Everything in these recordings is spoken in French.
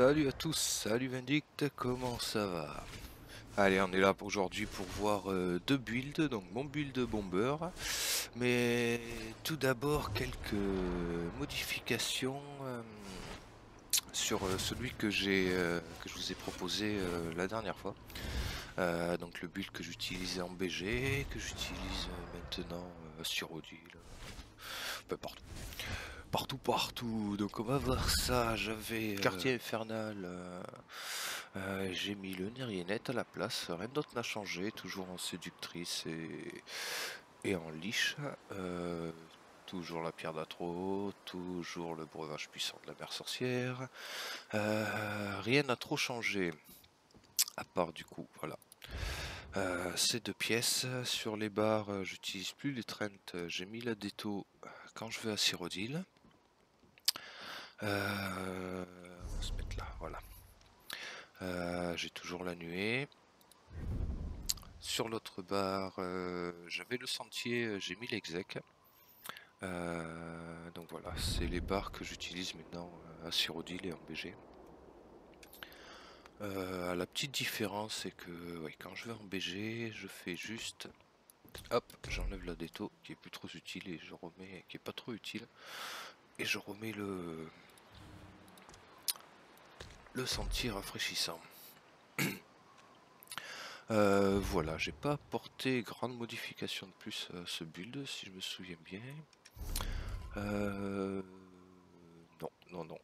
Salut à tous, salut Vindict, comment ça va? Allez, on est là aujourd'hui pour voir deux builds, donc mon build bomber. Mais tout d'abord, quelques modifications sur celui que je vous ai proposé la dernière fois. Donc le build que j'utilisais en BG, que j'utilise maintenant sur Odile, peu partout. Partout, donc on va voir ça. J'avais quartier infernal, j'ai mis le Nériennette à la place, rien d'autre n'a changé, toujours en séductrice et en liche. Toujours la pierre d'Atro, toujours le breuvage puissant de la mère sorcière. Rien n'a trop changé, à part du coup, voilà. Ces deux pièces, sur les barres, j'utilise plus les Trent, j'ai mis la Déto quand je vais à Cyrodiil. On va se mettre là, voilà. J'ai toujours la nuée. Sur l'autre barre, j'avais le sentier, j'ai mis l'exec. Donc voilà, c'est les barres que j'utilise maintenant à Cyrodiil et en BG. La petite différence, c'est que ouais, quand je vais en BG, je fais juste, hop, j'enlève la déto qui est plus trop utile et je remets, qui est pas trop utile, et je remets le sentier rafraîchissant. Voilà, j'ai pas apporté grande modification de plus à ce build, si je me souviens bien. Non.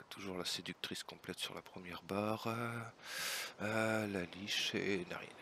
Toujours la séductrice complète sur la première barre. La liche et Narinet.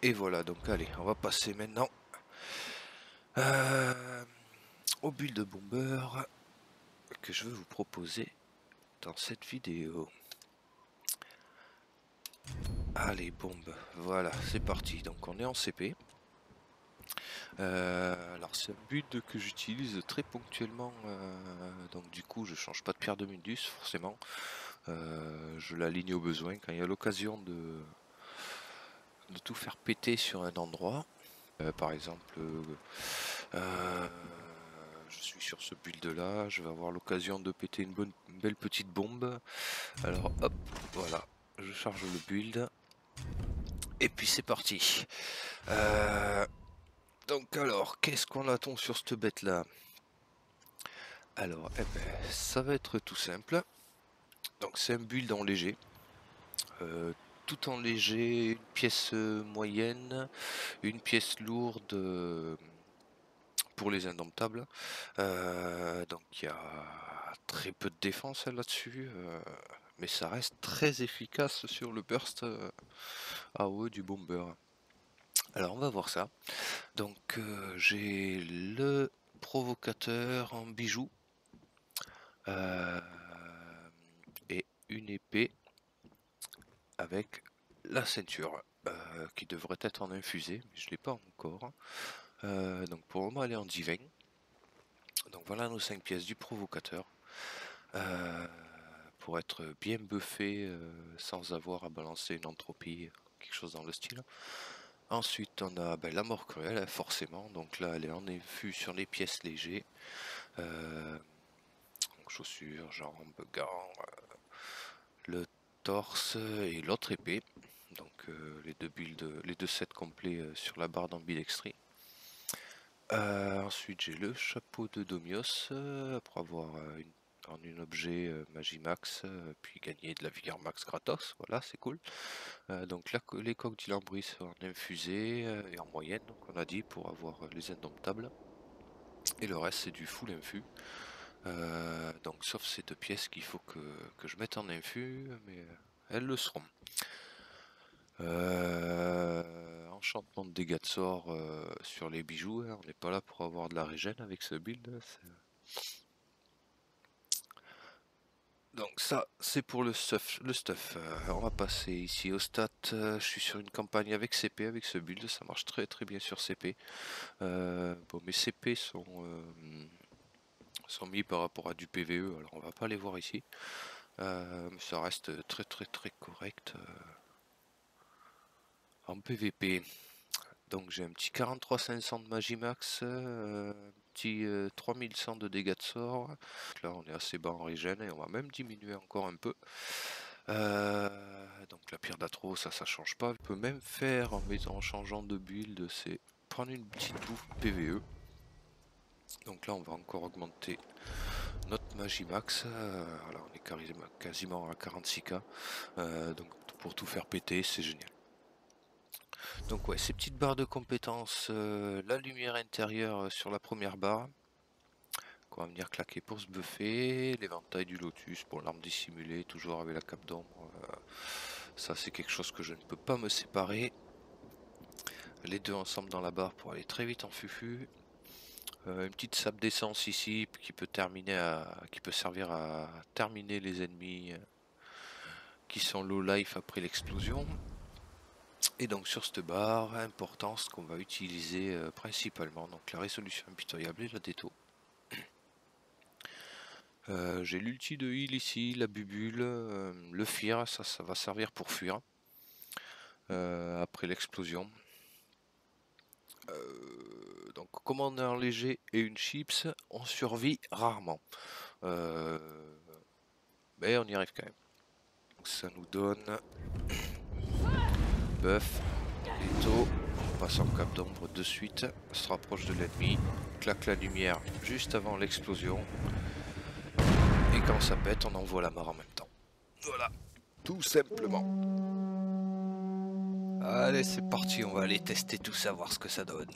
Et voilà, donc allez, on va passer maintenant au build bomber que je veux vous proposer dans cette vidéo. Allez, bombe, voilà, c'est parti. Donc on est en CP. Alors c'est un build que j'utilise très ponctuellement, donc du coup je change pas de pierre de Mundus forcément. Je l'aligne au besoin quand il y a l'occasion de tout faire péter sur un endroit. Par exemple, je suis sur ce build là, je vais avoir l'occasion de péter une belle petite bombe. Alors hop, voilà, je charge le build. Et puis c'est parti. Donc alors, qu'est-ce qu'on attend sur cette bête là? Alors, ça va être tout simple. Donc c'est un build en léger. Tout en léger, une pièce moyenne, une pièce lourde pour les indomptables. Donc il y a très peu de défense là-dessus, mais ça reste très efficace sur le burst AOE du bomber. Alors on va voir ça. Donc j'ai le provocateur en bijou et une épée avec la ceinture qui devrait être en infusé, mais je ne l'ai pas encore. Donc pour le moment elle est en divin. Donc voilà nos 5 pièces du provocateur. Pour être bien buffé sans avoir à balancer une entropie, quelque chose dans le style. Ensuite on a la mort cruelle forcément, donc là elle est en infus sur les pièces légers. Donc chaussures, jambes, gants, le torse et l'autre épée. Donc les deux builds, les deux sets complets sur la barre d'ambidextrie. Ensuite j'ai le chapeau de Domios pour avoir en un objet Magimax, puis gagner de la vigueur max gratos, voilà c'est cool. Donc là les coques d'Ilambris sont en infusé et en moyenne, donc on a dit pour avoir les indomptables. Et le reste c'est du full infus. Donc sauf ces deux pièces qu'il faut que je mette en infus, mais elles le seront. enchantement de dégâts de sort sur les bijoux, hein. On n'est pas là pour avoir de la régène avec ce build. Donc ça, c'est pour le stuff. On va passer ici aux stats. Je suis sur une campagne avec CP, avec ce build. Ça marche très très bien sur CP. Bon, mes CP sont mis par rapport à du PVE. Alors on va pas les voir ici. Mais ça reste très très très correct en PVP. Donc j'ai un petit 43 500 de Magimax, un petit 3100 de dégâts de sort. Là on est assez bas en régène et on va même diminuer encore un peu. Donc la pierre d'Atro, ça change pas. On peut même faire en changeant de build, c'est prendre une petite bouffe PVE. Donc là on va encore augmenter notre Magimax. Alors on est quasiment à 46k. Donc pour tout faire péter, c'est génial. Donc ouais, ces petites barres de compétences, la lumière intérieure sur la première barre, qu'on va venir claquer pour se buffer, l'éventail du lotus pour l'arme dissimulée, toujours avec la cape d'ombre, ça c'est quelque chose que je ne peux pas me séparer. Les deux ensemble dans la barre pour aller très vite en fufu. Une petite sape d'essence ici qui peut servir à terminer les ennemis qui sont low life après l'explosion. Et donc sur cette barre, importance qu'on va utiliser principalement, donc la résolution impitoyable et la déto. J'ai l'ulti de heal ici, la bubule, le fear, ça va servir pour fuir après l'explosion. Donc comme on est en léger et une chips, on survit rarement. Mais on y arrive quand même. Donc ça nous donne buff, déto, on passe en cape d'ombre de suite, se rapproche de l'ennemi, claque la lumière juste avant l'explosion. Et quand ça pète, on envoie la mort en même temps. Voilà, tout simplement. Allez, c'est parti, on va aller tester tout ça, voir ce que ça donne.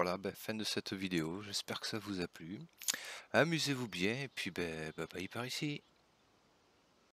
voilà, ben, fin de cette vidéo. J'espère que ça vous a plu. Amusez-vous bien et puis ben, bye bye par ici.